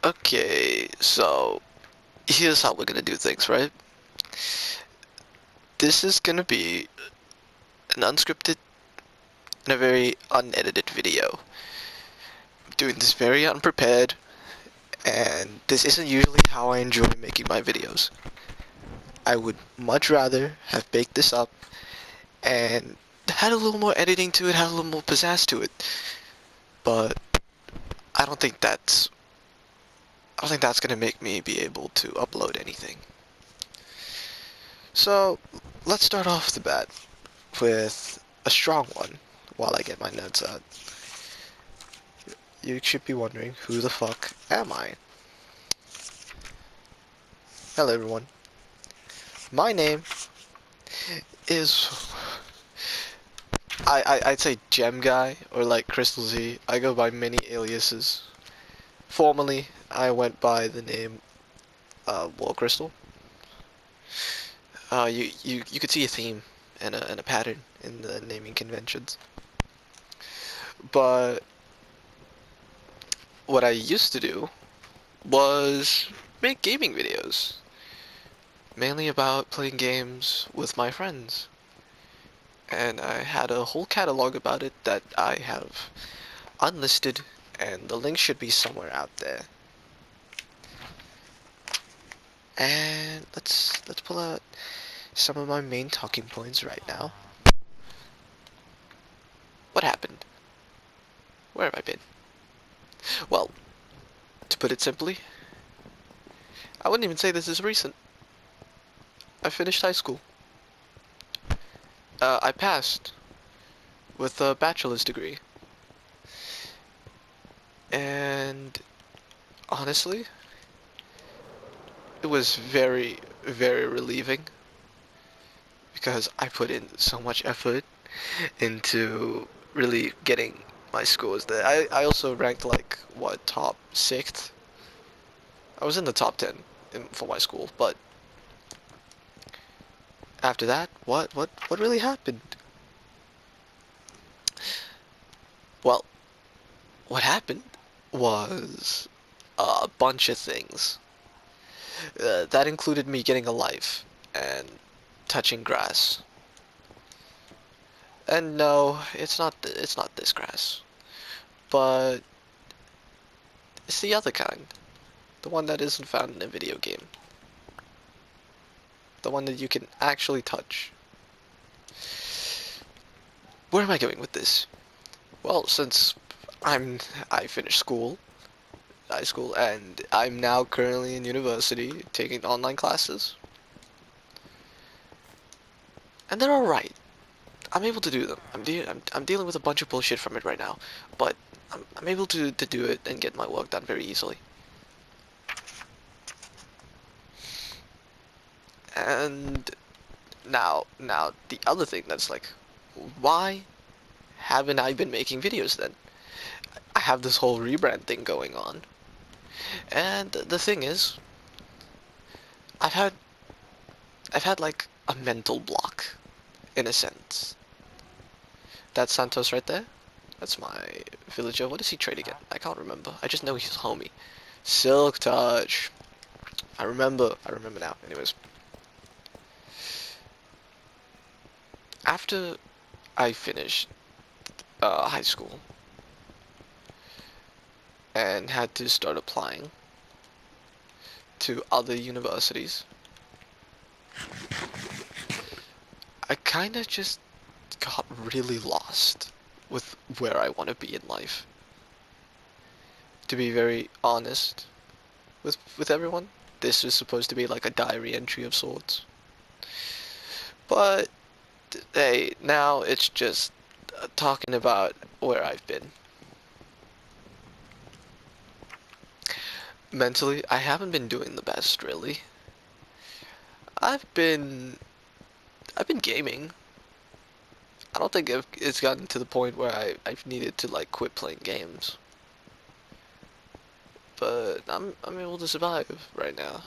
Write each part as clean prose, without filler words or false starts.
Okay, so here's how we're gonna do things, right? This is gonna be an unscripted and a very unedited video. I'm doing this very unprepared, and this isn't usually how I enjoy making my videos. I would much rather have baked this up and had a little more editing to it, had a little more pizzazz to it. But I don't think that's I don't think that's gonna make me be able to upload anything. So let's start off the bat with a strong one while I get my notes out. You should be wondering, who the fuck am I? Hello everyone. My name is I'd say Gem Guy or like Crystal Z. I go by many aliases. Formerly, I went by the name War Crystal. You could see a theme and a pattern in the naming conventions. But what I used to do was make gaming videos, mainly about playing games with my friends. And I had a whole catalog about it that I have unlisted, and the link should be somewhere out there. And let's pull out some of my main talking points right now. What happened? Where have I been? Well, to put it simply, I wouldn't even say this is recent. I finished high school. I passed with a bachelor's degree. And honestly, it was very, very relieving because I put in so much effort into really getting my scores there. I also ranked like, what, top 6th? I was in the top 10 for my school, but after that, what really happened? Well, what happened was a bunch of things. That included me getting a life and touching grass. And no, it's not this grass, but it's the other kind, the one that isn't found in a video game, the one that you can actually touch. Where am I going with this? Well, since I finished high school, and I'm now currently in university taking online classes, and they're alright. I'm able to do them. I'm dealing with a bunch of bullshit from it right now, but I'm able to do it and get my work done very easily. And now the other thing that's like, why haven't I been making videos then? I have this whole rebrand thing going on. And the thing is, I've had I've had like a mental block in a sense. That's Santos right there. That's my villager. What does he trade again? I can't remember. I just know he's homie. Silk Touch. I remember now. Anyways, after I finished high school and had to start applying to other universities, I kind of just got really lost with where I want to be in life. To be very honest with everyone, this is supposed to be like a diary entry of sorts. But hey, now it's just talking about where I've been. Mentally, I haven't been doing the best, really. I've been I've been gaming. I don't think it's gotten to the point where I've needed to like quit playing games. But I'm able to survive right now.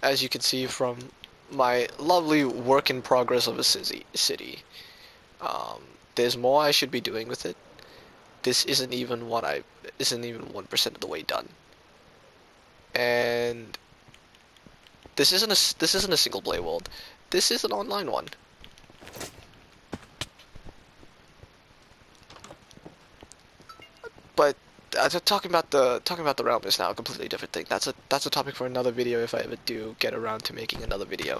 As you can see from my lovely work in progress of a city. There's more I should be doing with it, this isn't even 1% of the way done. And this isn't a single play world. This is an online one. But talking about the realm is now a completely different thing. That's a topic for another video if I ever do get around to making another video.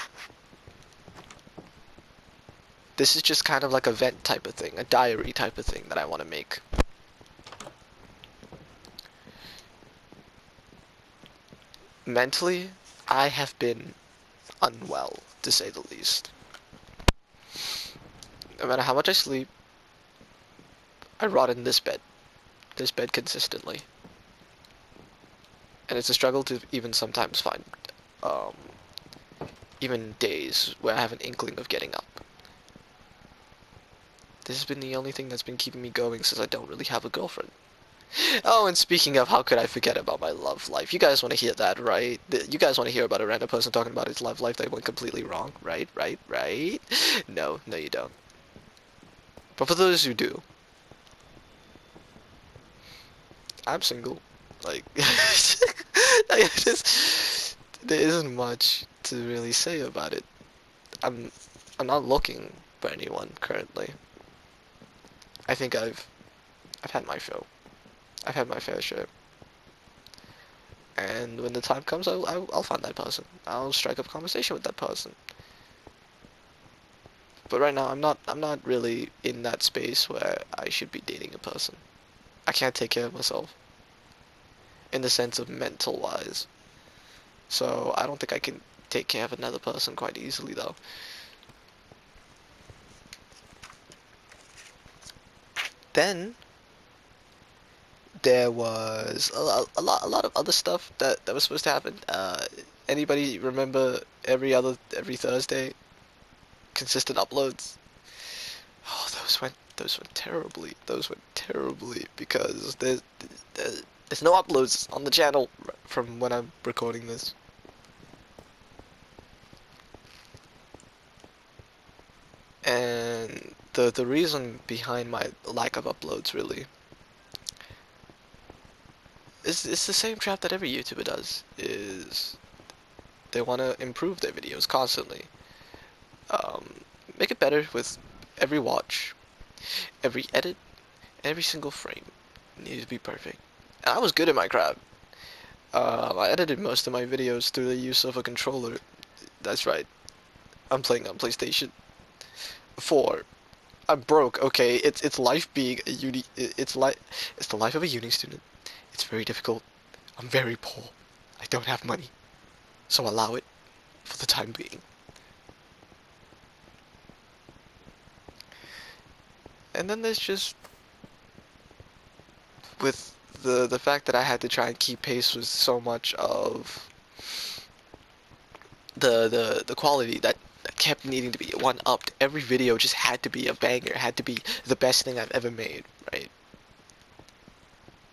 This is just kind of like a vent type of thing, a diary type of thing that I want to make. Mentally, I have been unwell, to say the least. No matter how much I sleep, I rot in this bed consistently. And it's a struggle to even sometimes find, um, even days where I have an inkling of getting up. This has been the only thing that's been keeping me going since I don't really have a girlfriend. Oh, and speaking of, how could I forget about my love life? You guys want to hear that, right? You guys want to hear about a random person talking about his love life that went completely wrong, right? Right? No, you don't. But for those who do, I'm single. Like, there isn't much to really say about it. I'm not looking for anyone currently. I think I've had my fill. I've had my fair share. And when the time comes, I'll find that person. I'll strike up a conversation with that person. But right now, I'm not really in that space where I should be dating a person. I can't take care of myself in the sense of mental wise. So I don't think I can take care of another person quite easily though. Then there was a lot of other stuff that was supposed to happen. Anybody remember every Thursday consistent uploads? Oh, those went terribly. Those went terribly because there's no uploads on the channel from when I'm recording this. And the reason behind my lack of uploads really is it's the same trap that every YouTuber does, is they want to improve their videos constantly. Make it better with every watch, every edit, every single frame needs to be perfect. And I was good at my craft. I edited most of my videos through the use of a controller. That's right. I'm playing on PlayStation 4. I'm broke. Okay, it's life being a uni. It's the life of a uni student. It's very difficult. I'm very poor. I don't have money, so allow it for the time being. And then there's just with the fact that I had to try and keep pace with so much of the quality that kept needing to be one upped. Every video just had to be a banger, had to be the best thing I've ever made, right?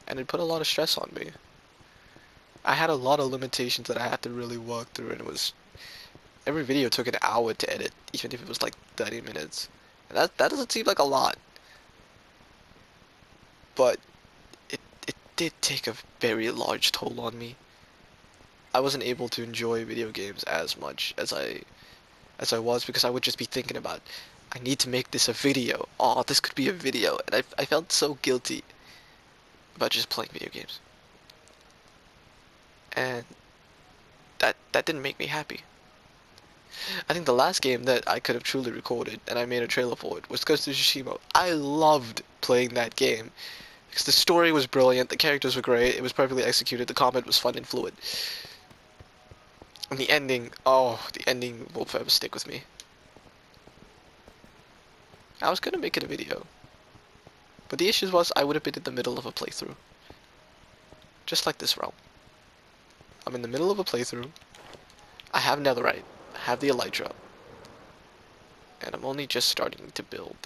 And it put a lot of stress on me. I had a lot of limitations that I had to really work through, and it was every video took an hour to edit, even if it was like 30 minutes. And that doesn't seem like a lot, but it did take a very large toll on me. I wasn't able to enjoy video games as much as I was because I would just be thinking about, I need to make this a video. Oh, this could be a video, and I felt so guilty about just playing video games, and that didn't make me happy. I think the last game that I could have truly recorded and I made a trailer for it was Ghost of Tsushima. I loved playing that game because the story was brilliant, the characters were great, it was perfectly executed, the combat was fun and fluid. And the ending, oh, the ending will forever stick with me. I was gonna make it a video, but the issue was I would have been in the middle of a playthrough. Just like this realm. I'm in the middle of a playthrough, I have netherite, I have the elytra, and I'm only just starting to build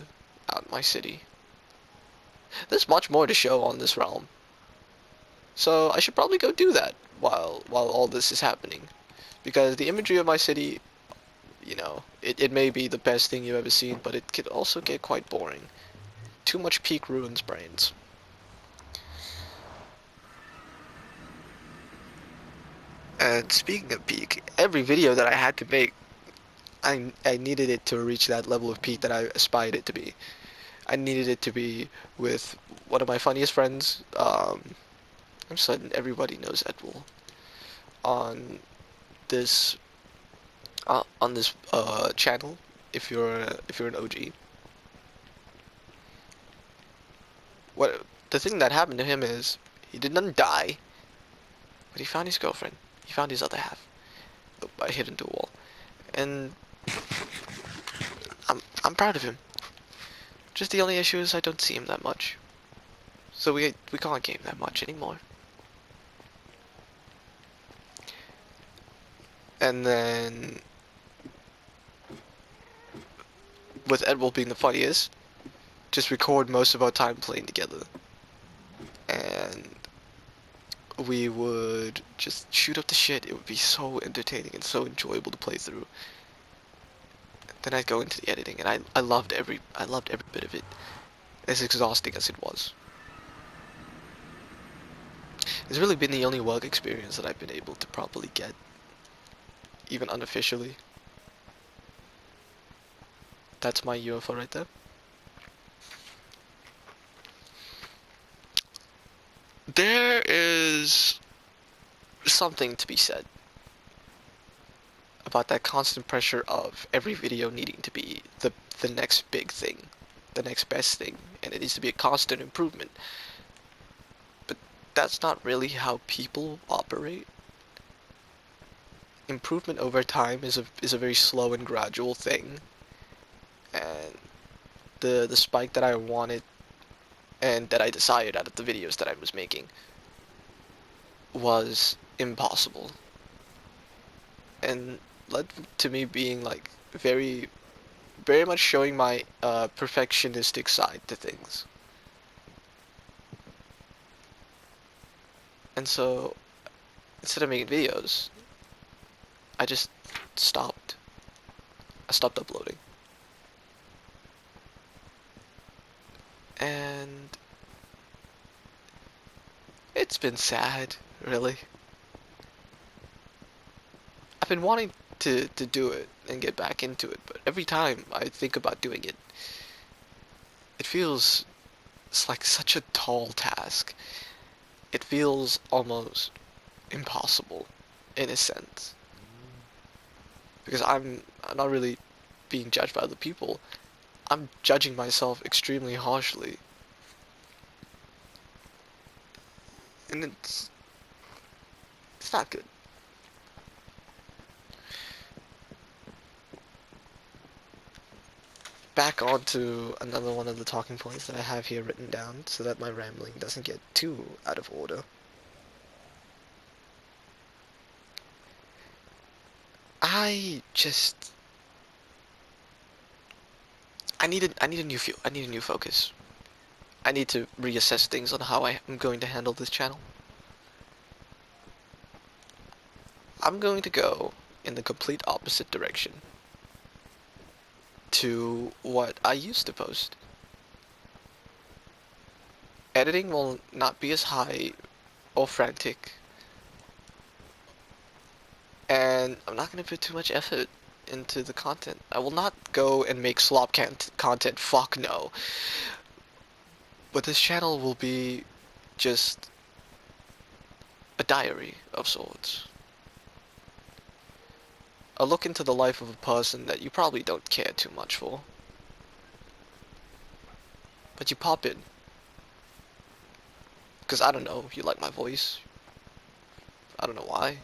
out my city. There's much more to show on this realm, so I should probably go do that while all this is happening, because the imagery of my city, you know, it may be the best thing you've ever seen, but it could also get quite boring. Too much peak ruins brains. And speaking of peak, every video that I had to make, I needed it to reach that level of peak that I aspired it to be. I needed it to be with one of my funniest friends. I'm certain everybody knows Edwell on this channel. If you're an OG, what the thing that happened to him is he did not die, but he found his girlfriend. He found his other half by hitting the wall, and I'm proud of him. Just the only issue is I don't see him that much, so we can't game that much anymore. And then with Edwell being the funniest, just record most of our time playing together, and we would just shoot up the shit. It would be so entertaining and so enjoyable to play through. Then I'd go into the editing, and I loved every bit of it, as exhausting as it was. It's really been the only work experience that I've been able to properly get, even unofficially. That's my UFO right there. There is something to be said about that constant pressure of every video needing to be the next big thing, the next best thing, and it needs to be a constant improvement. But that's not really how people operate. Improvement over time is a very slow and gradual thing, and the spike that I wanted and that I desired out of the videos that I was making was impossible, and led to me being like very much showing my perfectionistic side to things. And so instead of making videos, I just stopped. I stopped uploading. And it's been sad, really. I've been wanting to do it and get back into it, but every time I think about doing it, it feels it's like such a tall task. It feels almost impossible in a sense. Because I'm not really being judged by other people. I'm judging myself extremely harshly. And it's not good. Back on to another one of the talking points that I have here written down so that my rambling doesn't get too out of order. I just I need a new feel. I need a new focus. I need to reassess things on how I am going to handle this channel. I'm going to go in the complete opposite direction to what I used to post. Editing will not be as high or frantic, and I'm not going to put too much effort into the content. I will not go and make slop content, fuck no. But this channel will be just a diary of sorts. A look into the life of a person that you probably don't care too much for. But you pop in. Because I don't know, you like my voice. I don't know why.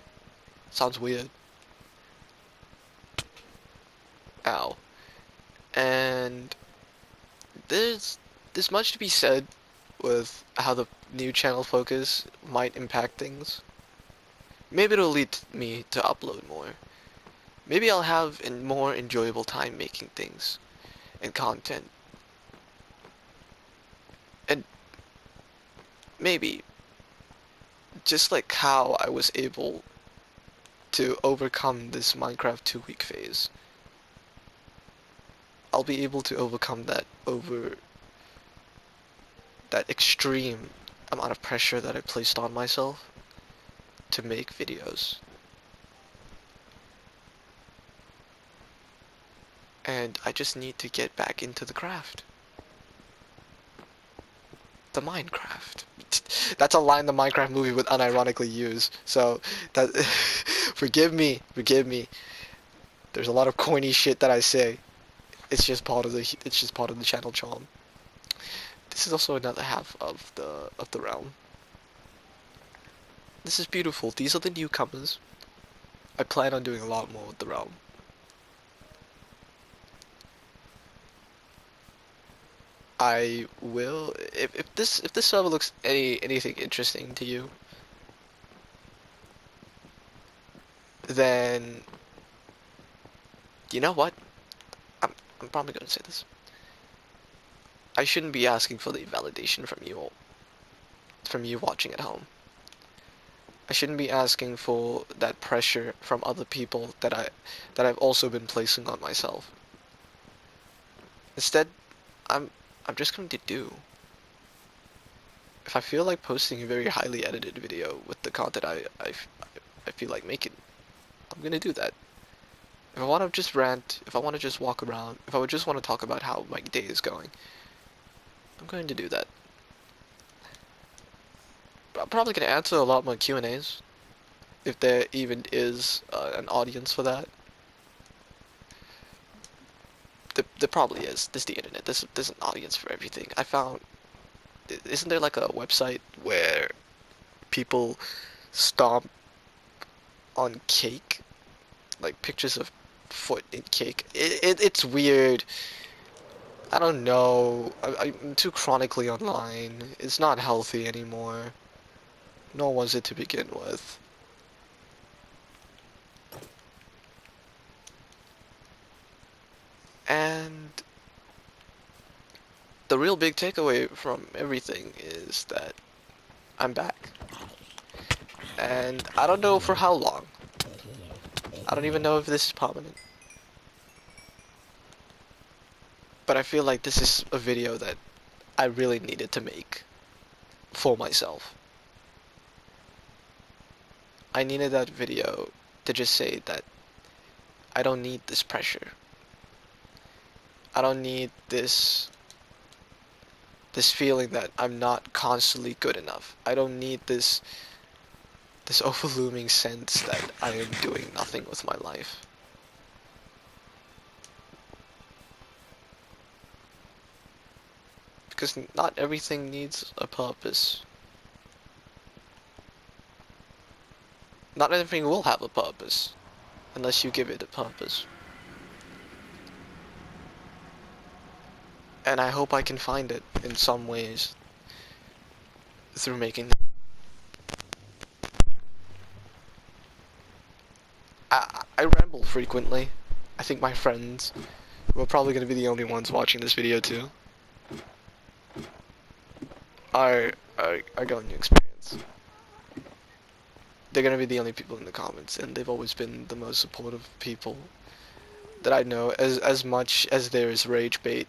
Sounds weird. Ow. And there's much to be said with how the new channel focus might impact things. Maybe it'll lead me to upload more. Maybe I'll have a more enjoyable time making things and content. And maybe, just like how I was able to overcome this Minecraft 2-week phase, I'll be able to overcome that over that extreme amount of pressure that I placed on myself to make videos. and I just need to get back into the craft. The Minecraft. That's a line the Minecraft movie would unironically use. So that forgive me. There's a lot of corny shit that I say. It's just part of the channel charm. This is also another half of the realm. This is beautiful. These are the newcomers. I plan on doing a lot more with the realm. I will if this server looks anything interesting to you, then you know what? I'm probably gonna say this. I shouldn't be asking for the validation from you all, from you watching at home. I shouldn't be asking for that pressure from other people that I've also been placing on myself. Instead, I'm I'm just going to do. If I feel like posting a very highly edited video with the content I feel like making, I'm gonna do that. If I want to just rant, if I want to just walk around, if I would just want to talk about how my day is going, I'm going to do that. But I'm probably going to answer a lot more Q&As, if there even is an audience for that. There probably is. This is the internet. There's an audience for everything. I found, isn't there like a website where people stomp on cake? Like pictures of foot in cake. It's weird. I don't know. I'm too chronically online. It's not healthy anymore. Nor was it to begin with. And the real big takeaway from everything is that I'm back. And I don't know for how long. I don't even know if this is permanent. But I feel like this is a video that I really needed to make for myself. I needed that video to just say that I don't need this pressure. I don't need this feeling that I'm not constantly good enough. I don't need this overlooming sense that I am doing nothing with my life. Because not everything needs a purpose. Not everything will have a purpose, unless you give it a purpose. And I hope I can find it in some ways through making. I ramble frequently. I think my friends, who are probably going to be the only ones watching this video too, are going to experience. They're going to be the only people in the comments, and they've always been the most supportive people that I know. As much as there is rage bait,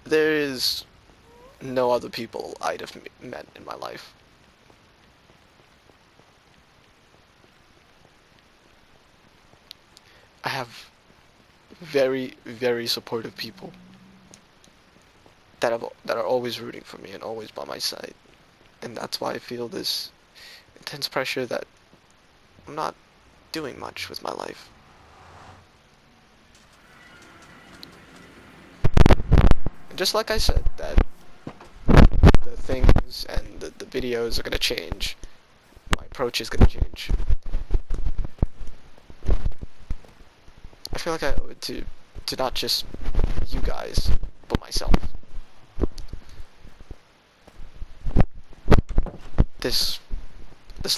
there is no other people I'd have met in my life. I have very, very supportive people that are always rooting for me and always by my side. And that's why I feel this intense pressure that I'm not doing much with my life. And just like I said, that the things and the videos are gonna change. My approach is gonna change. I feel like I owe it to not just you guys, but myself. This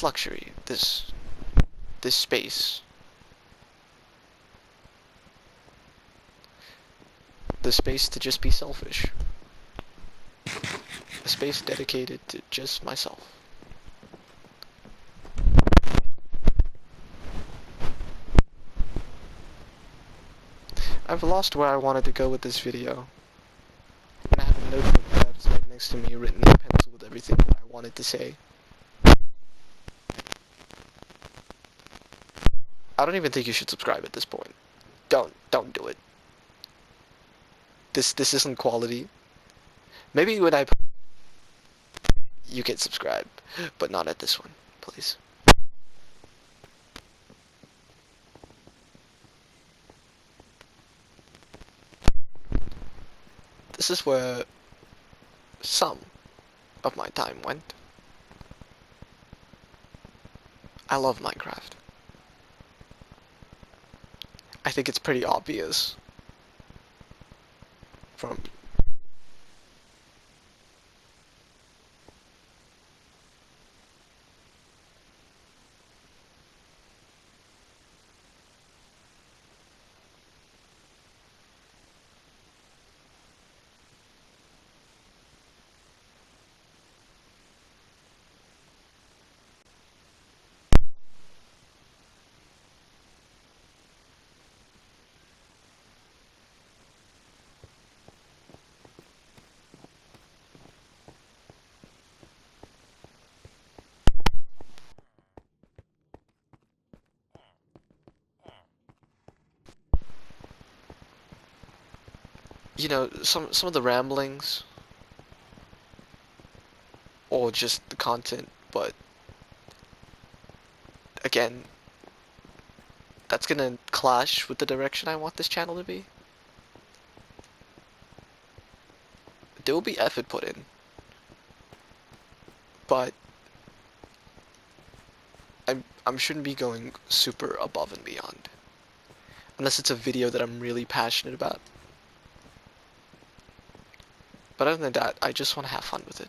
luxury, this space. The space to just be selfish. A space dedicated to just myself. I've lost where I wanted to go with this video. And I have a notebook that's right next to me written in pencil with everything that I wanted to say. I don't even think you should subscribe at this point. Don't do it. This isn't quality. Maybe when you can subscribe, but not at this one, please. This is where some of my time went. I love Minecraft. I think it's pretty obvious from some of the ramblings or just the content, but again, that's gonna clash with the direction I want this channel to be. There will be effort put in, but I shouldn't be going super above and beyond. Unless it's a video that I'm really passionate about. But other than that, I just want to have fun with it.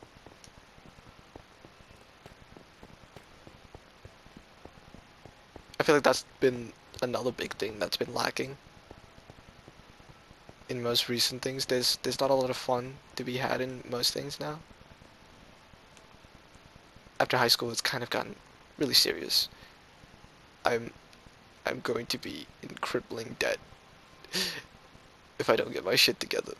I feel like that's been another big thing that's been lacking in most recent things. There's not a lot of fun to be had in most things now. After high school, it's kind of gotten really serious. I'm I'm going to be in crippling debt if I don't get my shit together.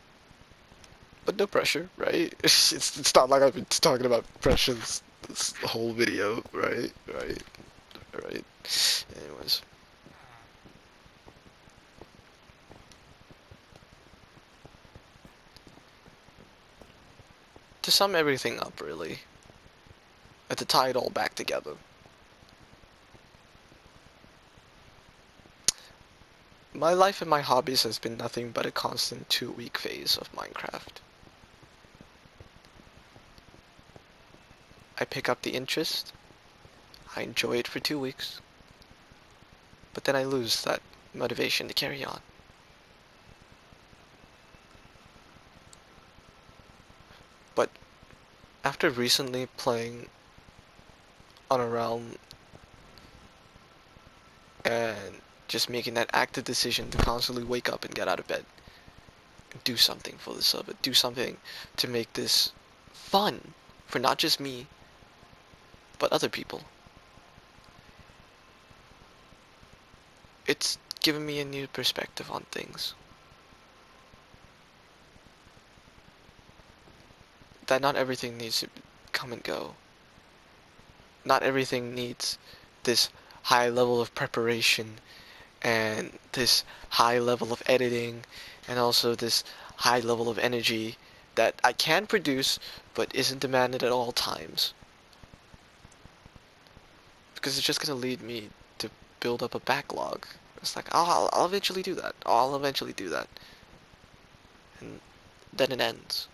But no pressure, right? It's not like I've been talking about pressure this whole video, right? Right. Anyways. To sum everything up, really, and to tie it all back together, my life and my hobbies has been nothing but a constant 2-week phase of Minecraft. I pick up the interest, I enjoy it for 2 weeks, but then I lose that motivation to carry on. But after recently playing on a realm and just making that active decision to constantly wake up and get out of bed and do something for the server, do something to make this fun for not just me, but other people. It's given me a new perspective on things. That not everything needs to come and go. Not everything needs this high level of preparation and this high level of editing and also this high level of energy that I can produce but isn't demanded at all times. Because it's just gonna lead me to build up a backlog. It's like, I'll eventually do that. I'll eventually do that. And then it ends.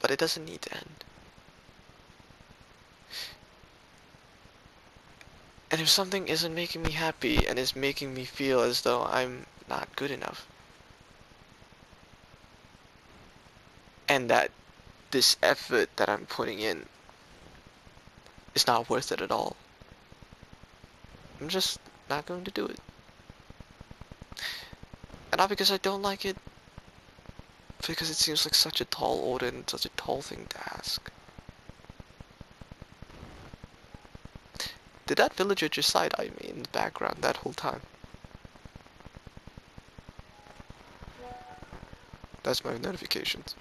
But it doesn't need to end. And if something isn't making me happy and is making me feel as though I'm not good enough, and that this effort that I'm putting in is not worth it at all, I'm just not going to do it. And not because I don't like it, because it seems like such a tall order and such a tall thing to ask. Did that villager just side-eye me in the background that whole time? That's my notifications.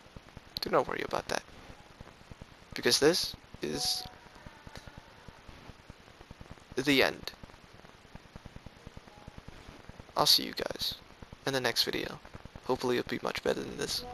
Do not worry about that. Because this the end. I'll see you guys in the next video. Hopefully it'll be much better than this.